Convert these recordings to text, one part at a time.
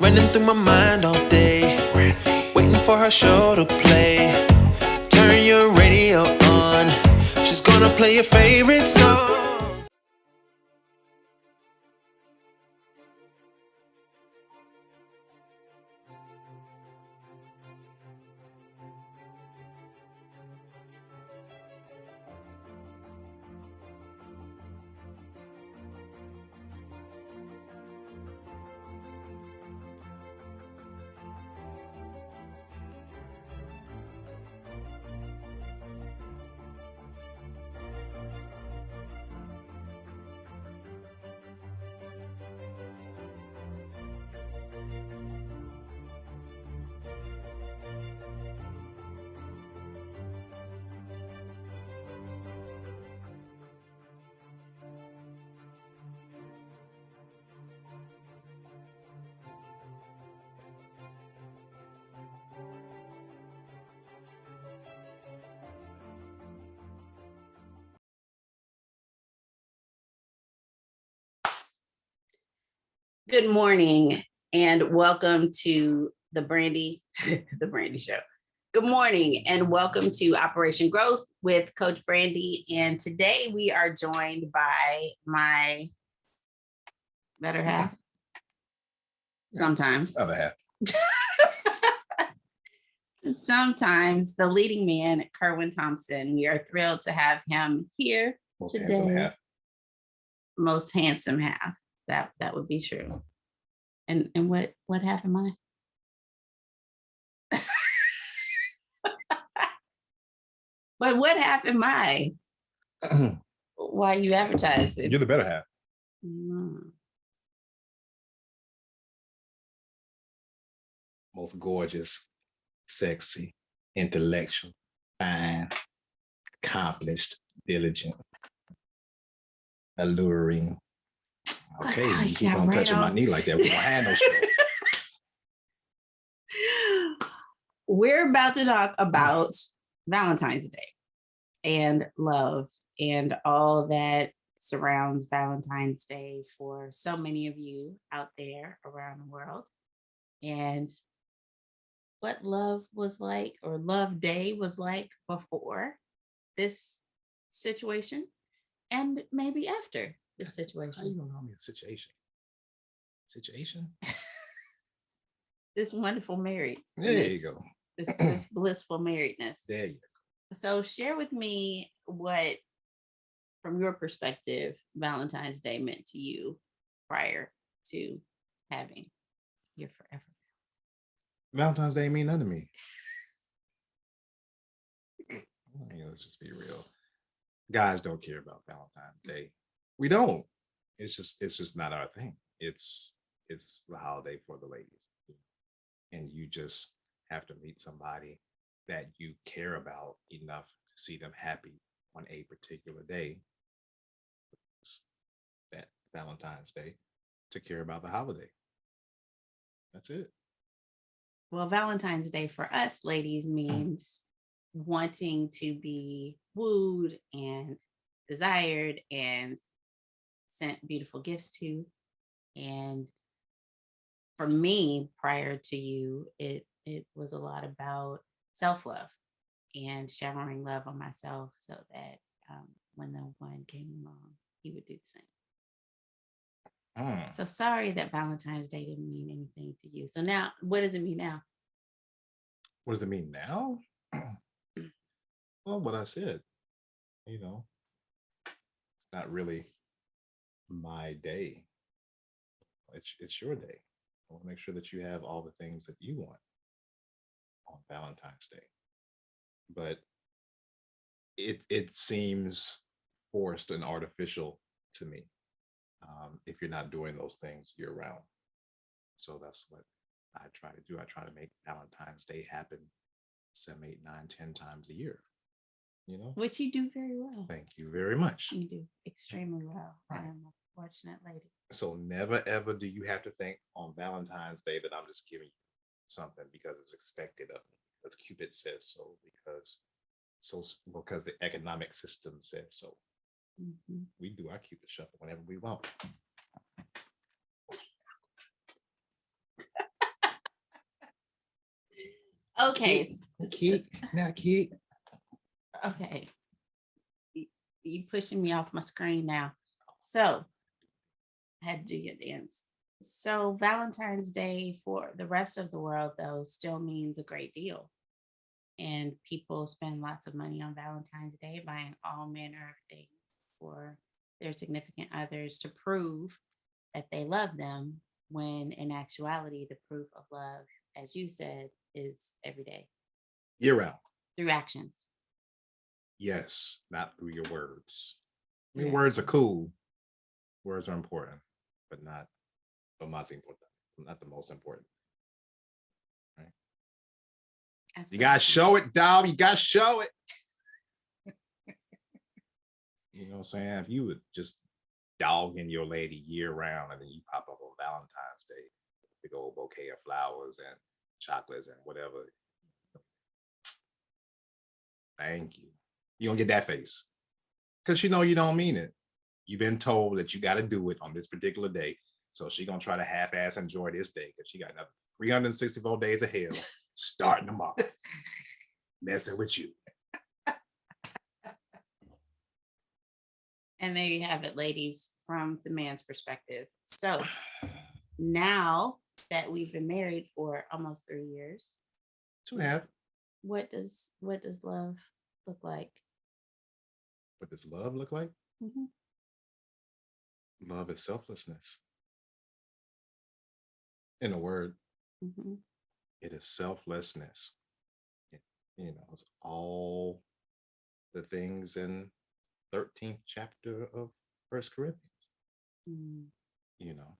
running through my mind all day, waiting for her show to play. Turn your radio on, she's gonna play your favorite song. Good morning and welcome to the Brandi Show. Good morning and welcome to Operation Growth with Coach Brandi. And today we are joined by my better half. Sometimes. Other half. Sometimes the leading man, Kerwin Thompson. We are thrilled to have him here Most today. handsome half. Most handsome half. That would be true. And what half am I? But what half am I? Why you advertising? You're the better half. Most gorgeous, sexy, intellectual, fine, accomplished, diligent, alluring. Okay, you keep on touching my knee like that. We don't have no stroke. We're about to talk about Valentine's Day and love and all that surrounds Valentine's Day for so many of you out there around the world. And what love was like, or love day was like before this situation, and maybe after this situation. How you gonna call me a situation? Situation? This wonderful married. There you go. This blissful marriedness. There you go. So share with me what, from your perspective, Valentine's Day meant to you prior to having your forever. Valentine's Day mean nothing to me. Let's just be real. Guys don't care about Valentine's Day. We don't. It's just not our thing. It's the holiday for the ladies. And you just have to meet somebody that you care about enough to see them happy on a particular day, that Valentine's Day, to care about the holiday. That's it. Well, Valentine's Day for us ladies means wanting to be wooed and desired and sent beautiful gifts to. And for me, prior to you, it was a lot about self-love and showering love on myself so that when the one came along, he would do the same. So sorry that Valentine's Day didn't mean anything to you. So now, what does it mean now? What does it mean now? Well, what I said, it's not really my day. It's your day. I want to make sure that you have all the things that you want on Valentine's Day. But it seems forced and artificial to me if you're not doing those things year round. So that's what I try to do. I try to make Valentine's Day happen 7, 8, 9, 10 times a year. Which you do very well. Thank you very much. You do extremely well. Right. I am a fortunate lady. So never ever do you have to think on Valentine's Day that I'm just giving you something because it's expected of me, because Cupid says so, because the economic system says so. Mm-hmm. We do our Cupid shuffle whenever we want. Okay. Now, Keith. Okay. You pushing me off my screen now. So I had to do your dance. So Valentine's Day for the rest of the world, though, still means a great deal. And people spend lots of money on Valentine's Day buying all manner of things for their significant others to prove that they love them, when in actuality, the proof of love, as you said, is every day. Year round. Through actions. Yes, not through your words. I mean, words are cool. Words are important, but not the most important. Not the most important. Right? Absolutely. You gotta show it, dog. You gotta show it. You know what I'm saying? If you would just dogging your lady year round, and then you pop up on Valentine's Day, big old bouquet of flowers and chocolates and whatever. Thank you. You don't get that face, because she know you don't mean it. You've been told that you got to do it on this particular day, so she gonna try to half-ass enjoy this day, because she got another 364 days of hell starting tomorrow, messing with you. And there you have it, ladies, from the man's perspective. So now that we've been married for almost 3 years, 2.5. What does love look like? What does love look like? Mm-hmm. Love is selflessness. In a word, mm-hmm. It is selflessness. You know, it's all the things in 13th chapter of First Corinthians. Mm. You know,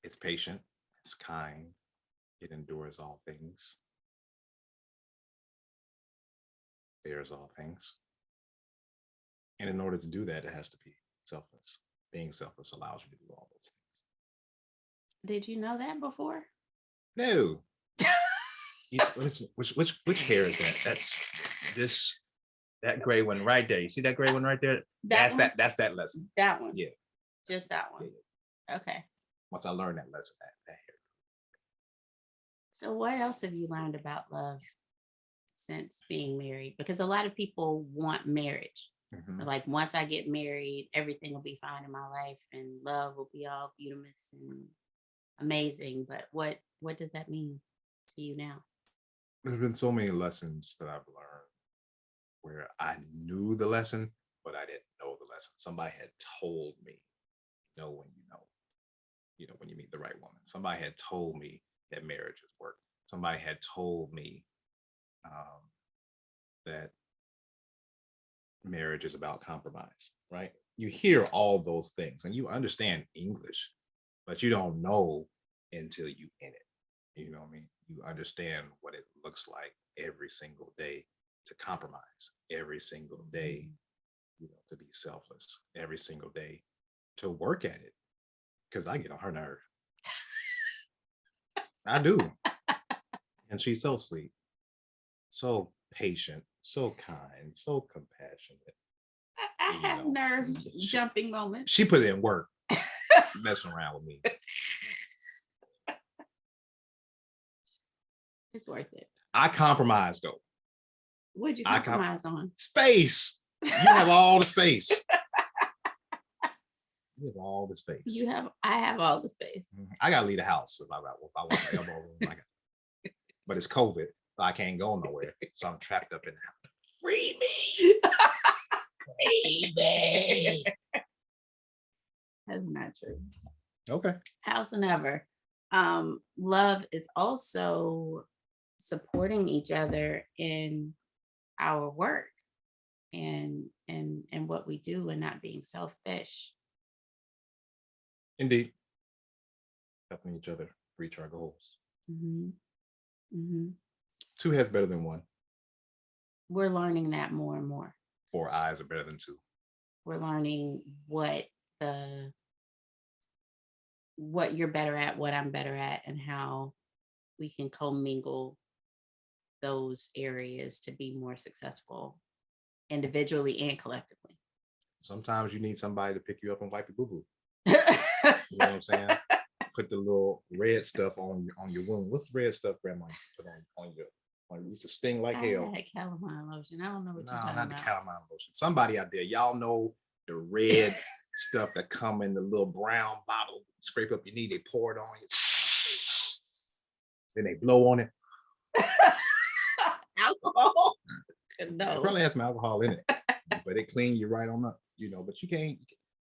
it's patient, it's kind, it endures all things, bears all things. And in order to do that, it has to be selfless. Being selfless allows you to do all those things. Did you know that before? No. Which hair is that? That's that gray one right there. You see that gray one right there? That's that lesson. That one. Yeah. Just that one. Yeah. Okay. Once I learned that lesson, that hair. So what else have you learned about love since being married? Because a lot of people want marriage. Mm-hmm. Like, once I get married, everything will be fine in my life and love will be all beautiful and amazing. But what does that mean to you now? There's been so many lessons that I've learned where I knew the lesson, but I didn't know the lesson. Somebody had told me, when when you meet the right woman. Somebody had told me that marriage is work. Somebody had told me that marriage is about compromise, right? You hear all those things and you understand English, but you don't know until you in it. You know what I mean? You understand what it looks like every single day to compromise, every single day, to be selfless, every single day to work at it. Because I get on her nerve. I do. And she's so sweet, so patient, so kind, so compassionate. I have nerve jumping moments. She put in work messing around with me. It's worth it. I compromised though. What'd you compromise on? Space. You have all the space. You have all the space. I have all the space. I gotta leave the house if I want to elbow room. But it's COVID, so I can't go nowhere. So I'm trapped up in the house. Free me. Free me. That's not true. Okay. Howsoever, love is also supporting each other in our work and what we do, and not being selfish. Indeed. Helping each other reach our goals. Mm-hmm. Mm-hmm. 2 heads better than 1. We're learning that more and more. 4 eyes are better than 2. We're learning what you're better at, what I'm better at, and how we can commingle those areas to be more successful individually and collectively. Sometimes you need somebody to pick you up and wipe your boo-boo. You know what I'm saying? put the little red stuff on your wound. What's the red stuff grandma used to put on your it used to sting like hell? I had calamine lotion. I don't know what you're No, talking not the about. calamine lotion. Somebody out there, y'all know the red stuff that come in the little brown bottle, scrape up your knee, they pour it on you. Then they blow on it. Alcohol? It No. probably has some alcohol in it, but it clean you right on up, but you can't,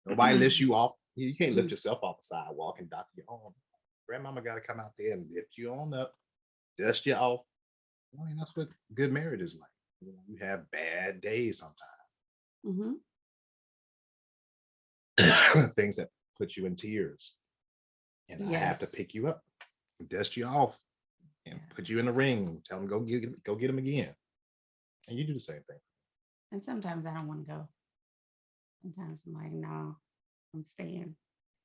nobody lifts you off. You can't lift yourself off the sidewalk and dock your arm. Grandmama got to come out there and lift you on up, dust you off. I mean, that's what good marriage is like. You have bad days sometimes. Things that put you in tears. And I have to pick you up, dust you off, and put you in the ring. Tell them go get him again. And you do the same thing. And sometimes I don't want to go. Sometimes I'm like, no, I'm staying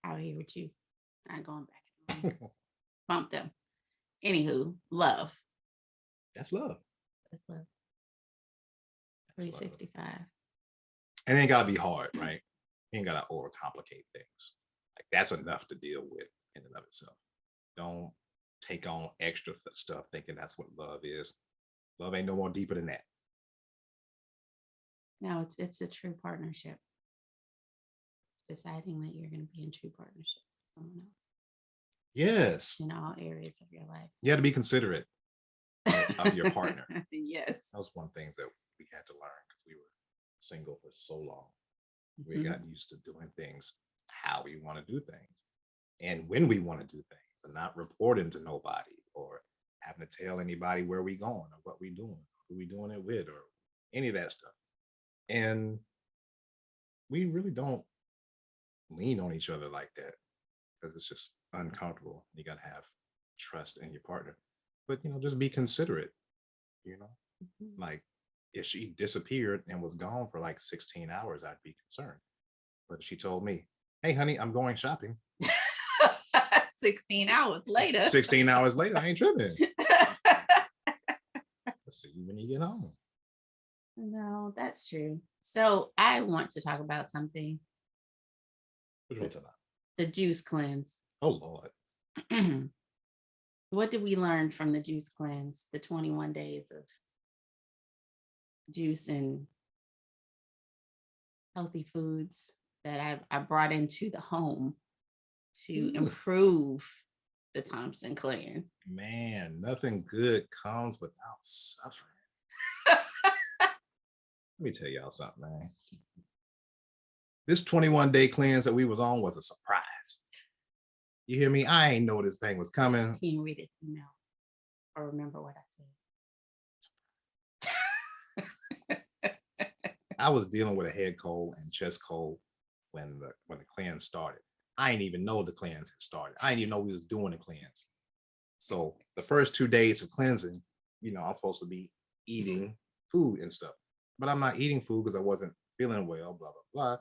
out here with you. Not going back. Bump them. Anywho, love. That's love. That's love. 365. And it ain't gotta be hard, right? You ain't gotta overcomplicate things. Like that's enough to deal with in and of itself. Don't take on extra stuff thinking that's what love is. Love ain't no more deeper than that. No, it's a true partnership. It's deciding that you're going to be in true partnership with someone else. Yes. In all areas of your life. You have to be considerate of your partner. Yes. That was one thing that we had to learn because we were single for so long. We got used to doing things how we want to do things and when we want to do things and not reporting to nobody or having to tell anybody where we going or what we doing, who we doing it with or any of that stuff. And we really don't lean on each other like that because it's just uncomfortable. You got to have trust in your partner, but just be considerate, like if she disappeared and was gone for like 16 hours, I'd be concerned. But she told me, hey, honey, I'm going shopping. 16 hours later. 16 hours later, I ain't tripping. Let's see you when you get home. No, that's true. So I want to talk about something. What you want to talk about? The juice cleanse. Oh, Lord. What did we learn from the juice cleanse? The 21 days of juice and healthy foods that I brought into the home to improve the Thompson clan. Man, nothing good comes without suffering. Let me tell y'all something, man. This 21-day cleanse that we was on was a surprise. You hear me? I ain't know this thing was coming. Can you read it email or remember what I said? I was dealing with a head cold and chest cold when the cleanse started. I didn't even know the cleanse had started. I didn't even know we was doing the cleanse. So the first 2 days of cleansing, I'm supposed to be eating food and stuff, but I'm not eating food because I wasn't feeling well, blah, blah, blah.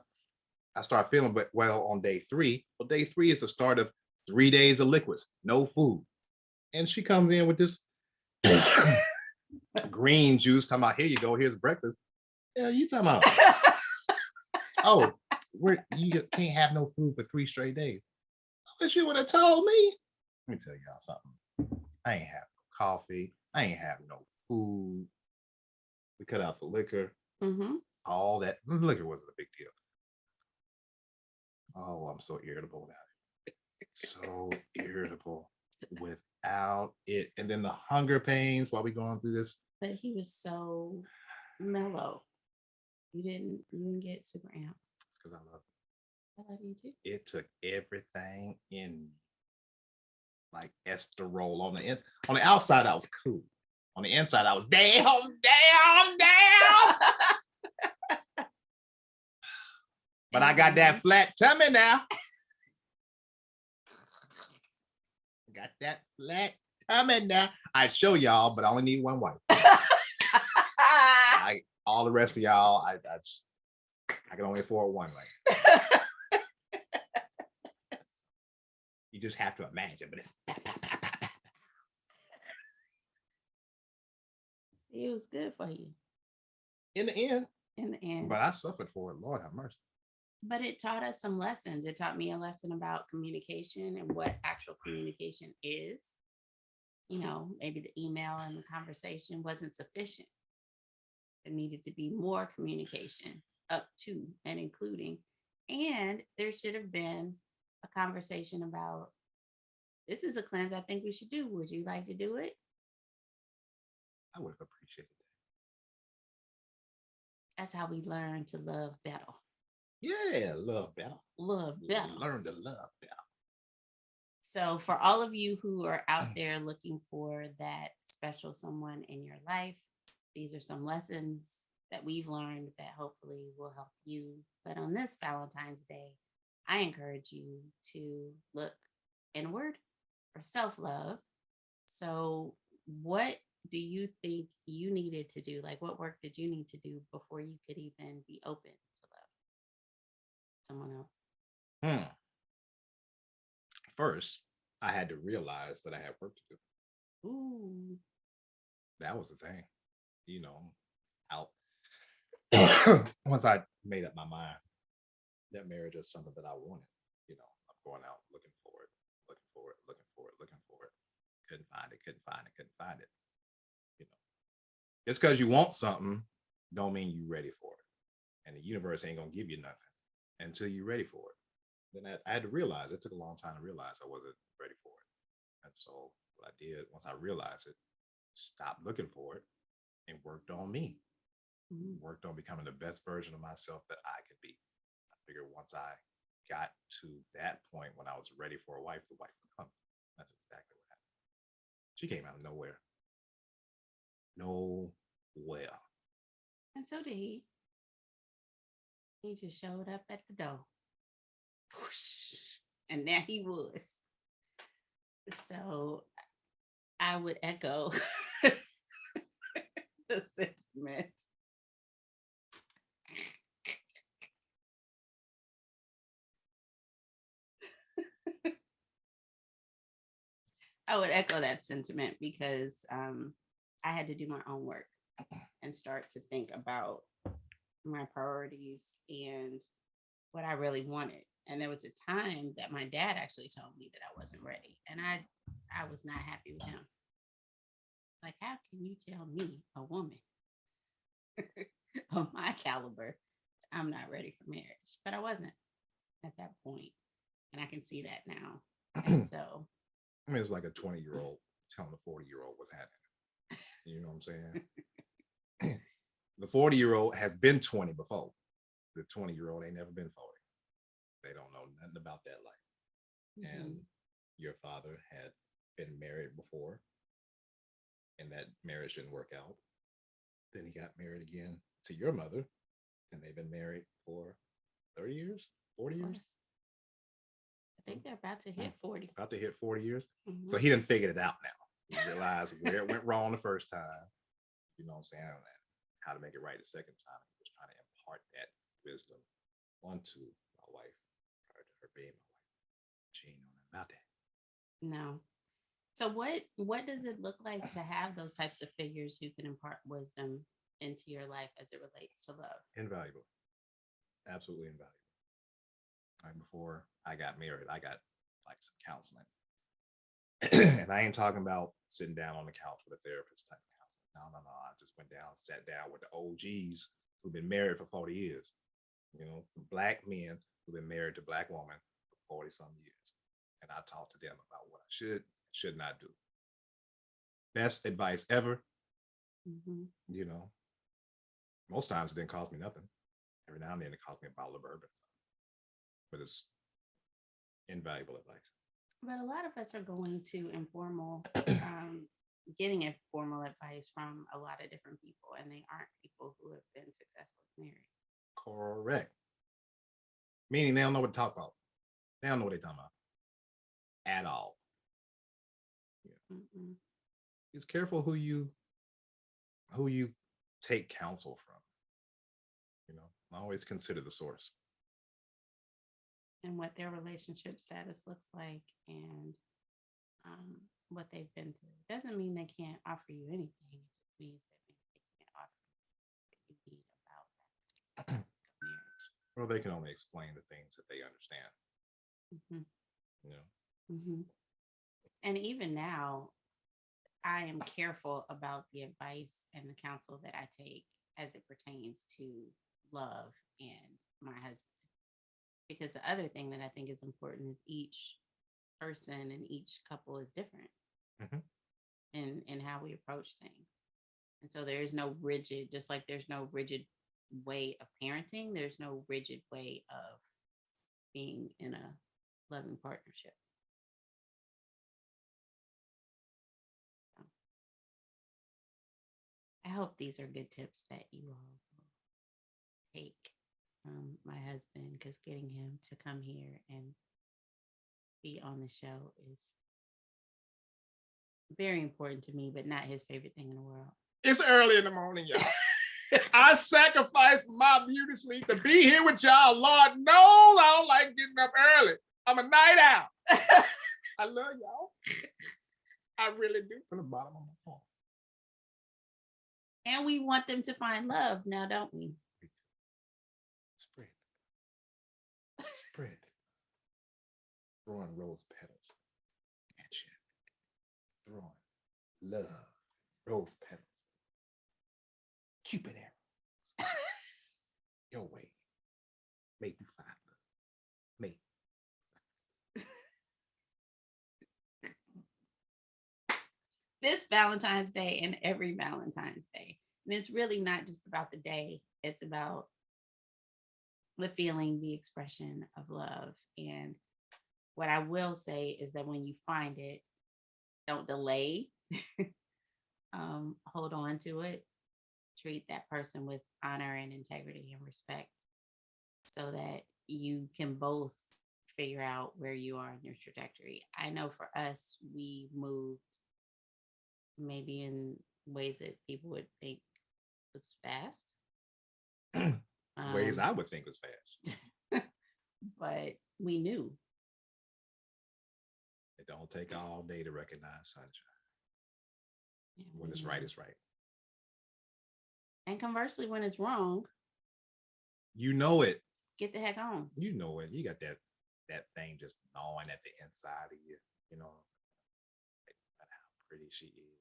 I started feeling well on day 3. Well, day 3 is the start of 3 days of liquids, no food. And she comes in with this green juice, talking about, here you go, here's breakfast. Yeah, you talking about? Oh, you can't have no food for 3 straight days. I wish you would have told me. Let me tell y'all something. I ain't have no coffee. I ain't have no food. We cut out the liquor. All that. Liquor wasn't a big deal. Oh, I'm so irritable now. So irritable without it. And then the hunger pains while we going through this. But he was so mellow. You didn't get super amped. It's because I love you. I love you too. It took everything in me. Like esterol. On the outside, I was cool. On the inside, I was damn. But I got that flat tummy now. Got that flat tummy now. I show y'all, but I only need one wife. All the rest of y'all, I can only afford one. Like, you just have to imagine, but it's. See, it was good for you. In the end. In the end. But I suffered for it. Lord have mercy. But it taught us some lessons. It taught me a lesson about communication and what actual communication is. Maybe the email and the conversation wasn't sufficient. There needed to be more communication up to and including. And there should have been a conversation about, this is a cleanse I think we should do. Would you like to do it? I would have appreciated that. That's how we learn to love better. Yeah, love better. Love better. Learn to love better. So for all of you who are out there looking for that special someone in your life, these are some lessons that we've learned that hopefully will help you. But on this Valentine's Day, I encourage you to look inward for self-love. So what do you think you needed to do? Like, what work did you need to do before you could even be open to love someone else? First, I had to realize that I had work to do. Ooh. That was the thing. Out. Once I made up my mind that marriage is something that I wanted, I'm going out looking for it. Couldn't find it. Just because you want something don't mean you're ready for it. And the universe ain't gonna give you nothing until you're ready for it. Then I had to realize, it took a long time to realize I wasn't ready for it. And so what I did, once I realized it, stopped looking for it and worked on me. Worked on becoming the best version of myself that I could be. I figured once I got to that point when I was ready for a wife, the wife would come. That's exactly what happened. She came out of nowhere. Nowhere. And so did he. He just showed up at the door. Whoosh, and there he was. So I would echo the sentiment. I would echo that sentiment because I had to do my own work and start to think about my priorities and what I really wanted. And there was a time that my dad actually told me that I wasn't ready. And I was not happy with him. Like, how can you tell me, a woman of my caliber, I'm not ready for marriage? But I wasn't at that point. And I can see that now. And so I mean, it's like a 20-year-old telling a 40-year-old what's happening. You know what I'm saying? The 40-year-old has been 20 before. The 20-year-old ain't never been 40. They don't know nothing about that life. And your father had been married before, and that marriage didn't work out. Then he got married again to your mother, and they've been married for 30 years, 40 years. I think they're about to hit 40. About to hit 40 years. So he done figured it out now. He realized where it went wrong the first time. You know what I'm saying? And how to make it right the second time. He was trying to impart that wisdom onto my wife prior to her being my wife. She ain't know nothing about that. No. So what does it look like to have those types of figures who can impart wisdom into your life as it relates to love? Invaluable. Absolutely invaluable. Like before I got married, I got like some counseling. And I ain't talking about sitting down on the couch with a therapist type of counseling. No. I just went down, sat down with the OGs who've been married for 40 years. Black men who've been married to Black women for 40 some years. And I talked to them about what I should not do. Best advice ever. Most times it didn't cost me nothing. Every now and then it cost me a bottle of bourbon. But it's invaluable advice. But a lot of us are going to informal, getting informal advice from a lot of different people, and they aren't people who have been successfully married. Correct. Meaning they don't know what to talk about. They don't know what they're talking about at all. Yeah. It's careful who you take counsel from. Always consider the source. And what their relationship status looks like and what they've been through. Doesn't mean they can't offer you anything. It just means that they can't offer you what you need about that marriage. Well, they can only explain the things that they understand. Mhm. You know. Mhm. And even now, I am careful about the advice and the counsel that I take as it pertains to love and my husband. Because the other thing that I think is important is each person and each couple is different Mhm. in how we approach things. And so there is no rigid, just like there's no rigid way of parenting, there's no rigid way of being in a loving partnership. So, I hope these are good tips that you all will take from my husband, because getting him to come here and be on the show is very important to me, but not his favorite thing in the world. It's early in the morning, y'all. I sacrificed my beauty sleep to be here with y'all. Lord knows I don't like getting up early. I'm a night owl. I love y'all. I really do, from the bottom of my heart. And we want them to find love now, don't we? Spread. Spread. Throwing rose petals at you. Throwing love, rose petals. Cupid arrows. Your way. Make you find love. Make. This Valentine's Day and every Valentine's Day. And it's really not just about the day, it's about the feeling, the expression of love. And what I will say is that when you find it, don't delay. Hold on to it. Treat that person with honor and integrity and respect so that you can both figure out where you are in your trajectory. I know for us, we moved maybe in ways that people would think was fast. Ways I would think was fast. But we knew. It don't take all day to recognize sunshine. Yeah, When it's right, it's right. And conversely, when it's wrong, you know it. Get the heck on. You know it. You got that thing just gnawing at the inside of you. You know how pretty she is,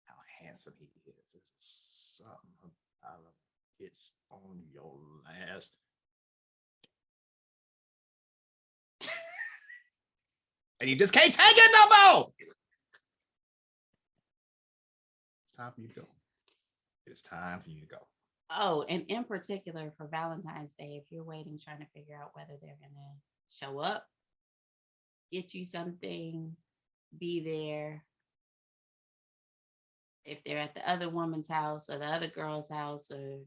how handsome he is. There's just something about him. It's on your last. And you just can't take it no more. It's time for you to go. It's time for you to go. Oh, and in particular for Valentine's Day, if you're waiting, trying to figure out whether they're going to show up, get you something, be there. If they're at the other woman's house or the other girl's house, or,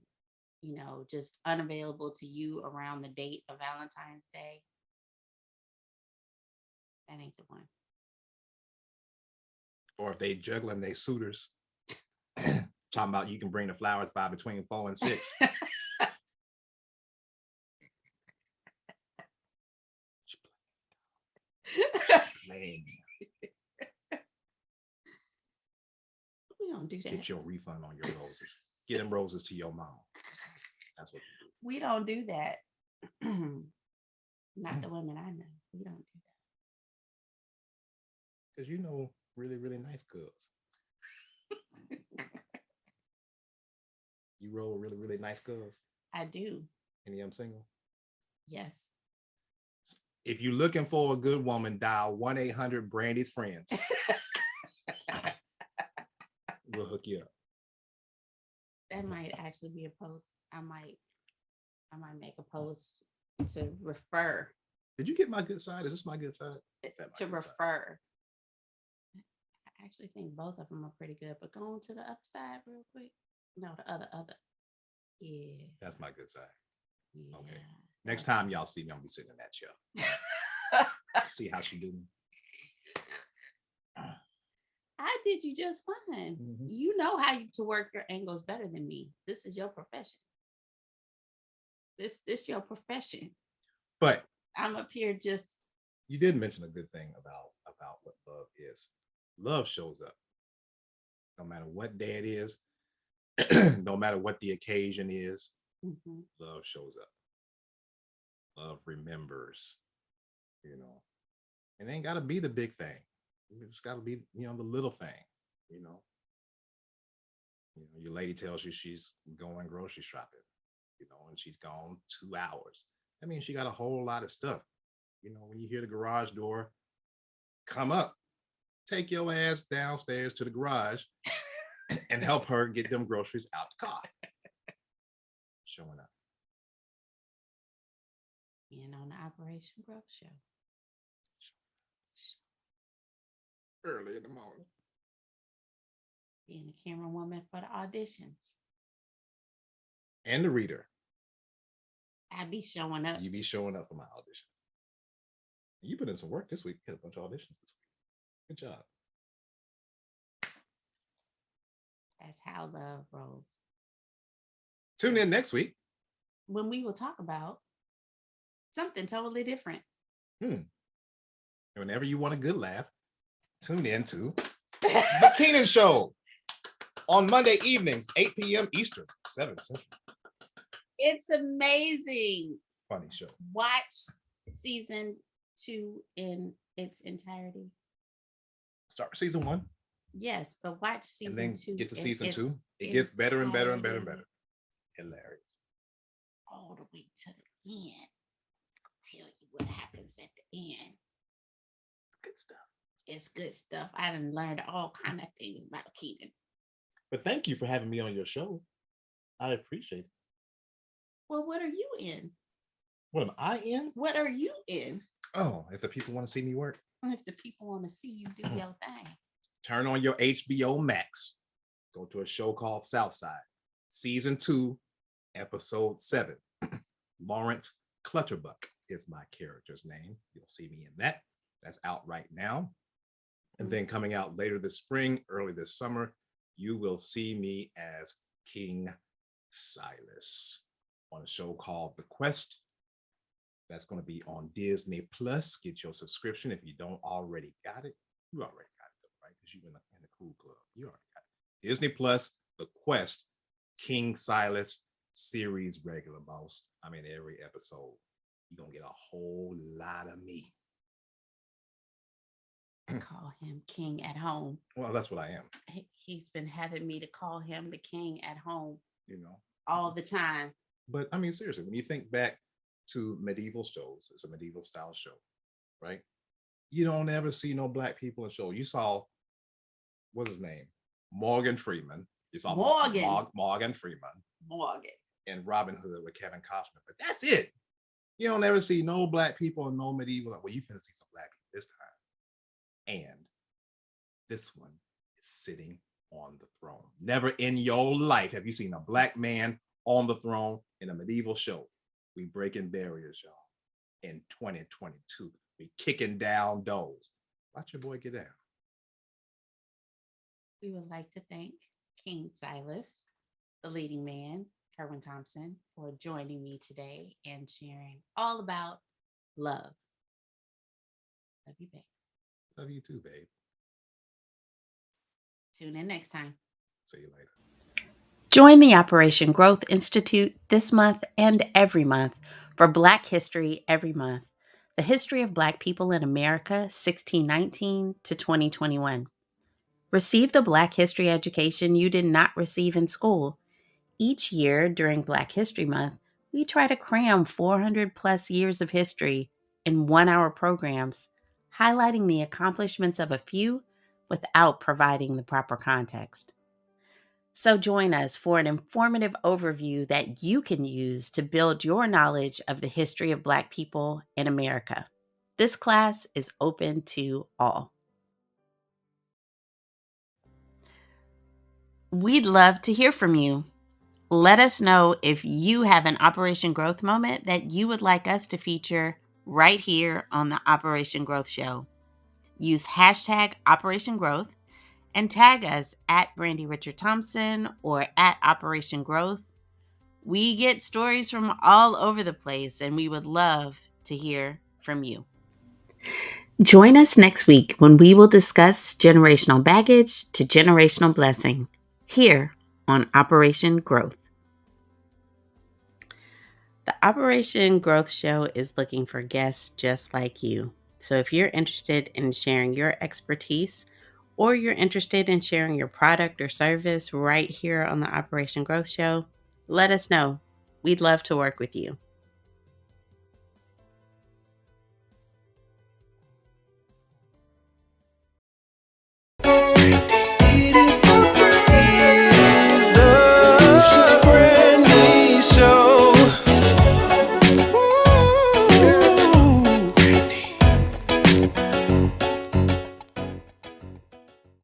just unavailable to you around the date of Valentine's Day, that ain't the one. Or if they juggling their suitors, talking about you can bring the flowers by between 4 and 6. We don't do that. Get your refund on your roses. Get them roses to your mom. That's what you do. We don't do that. Not the women I know. We don't do that. Because you know really, really nice girls. You roll really, really nice girls. I do. Any of them single? Yes. If you're looking for a good woman, dial 1-800 Brandi's Friends. We'll hook you up. That might actually be a post. I might make a post to refer. Did you get my good side? Is this my good side? To refer. Side? I actually think both of them are pretty good, but go on to the other side real quick. No, the other. Yeah. That's my good side. Yeah. Okay. Next time y'all see me, I'm gonna be sitting in that chair. See how she doing. I did you just fine. Mm-hmm. You know how to work your angles better than me. This is your profession. This your profession. But I'm up here just. You did mention a good thing about what love is. Love shows up. No matter what day it is, no matter what the occasion is, love shows up. love remembers, you know. It ain't gotta be the big thing. It's gotta be, the little thing, you know. Your lady tells you she's going grocery shopping, and she's gone 2 hours. That means she got a whole lot of stuff. When you hear the garage door come up, take your ass downstairs to the garage and help her get them groceries out the car. Showing up. Being on the Operation Growth Show. Early in the morning. Being a camera woman for the auditions. And the reader. I be showing up. You be showing up for my auditions. You put in some work this week. You had a bunch of auditions this week. Good job. That's how love rolls. Tune in next week. When we will talk about something totally different. And whenever you want a good laugh, tune in to The Keenan Show on Monday evenings, 8 p.m. Eastern, 7 Central. It's amazing. Funny show. Watch season 2 in its entirety. Start with season 1. Yes, but watch season 2. And then get to season 2. It gets better and better and better and better. Hilarious. All the way to the end. I'll tell you what happens at the end. Good stuff. It's good stuff. I done learned all kind of things about Keenan. But thank you for having me on your show. I appreciate it. Well, what are you in? What am I in? What are you in? Oh, if the people want to see me work. If the people want to see you do your thing. Turn on your HBO Max. Go to a show called Southside. Season 2, episode 7. Lawrence Clutterbuck is my character's name. You'll see me in that. That's out right now. And then coming out later this spring, early this summer, you will see me as King Silas on a show called The Quest. That's going to be on Disney Plus. Get your subscription if you don't already got it. You already got it, right? Because you're in the cool club. You already got it. Disney Plus, The Quest, King Silas series regular, boss. I mean, every episode, you're going to get a whole lot of me. I call him King at home. Well, that's what I am. He's been having me to call him the King at home. All the time. But I mean, seriously, when you think back to medieval shows, it's a medieval style show, right? You don't ever see no black people in show. You saw, what's his name? Morgan Freeman. You saw Morgan Freeman. Morgan. And Robin Hood with Kevin Costner. But that's it. You don't ever see no black people in no medieval. Well, you finna see some black people this time. And this one is sitting on the throne. Never in your life have you seen a black man on the throne in a medieval show. We breaking barriers, y'all. In 2022, we kicking down doors. Watch your boy get down. We would like to thank King Silas, the leading man, Kerwin Thompson, for joining me today and sharing all about love. Love you, babe. Love you too, babe. Tune in next time. See you later. Join the Operation Growth Institute this month and every month for Black History Every Month, the history of Black people in America, 1619 to 2021. Receive the Black history education you did not receive in school. Each year during Black History Month, we try to cram 400 plus years of history in 1-hour programs, highlighting the accomplishments of a few without providing the proper context. So join us for an informative overview that you can use to build your knowledge of the history of Black people in America. This class is open to all. We'd love to hear from you. Let us know if you have an Operation Growth moment that you would like us to feature right here on the Operation Growth Show. Use hashtag Operation Growth and tag us at Brandi Richard Thompson or at Operation Growth. We get stories from all over the place and we would love to hear from you. Join us next week when we will discuss generational baggage to generational blessing here on Operation Growth. The Operation Growth Show is looking for guests just like you. So if you're interested in sharing your expertise or you're interested in sharing your product or service right here on the Operation Growth Show, let us know. We'd love to work with you.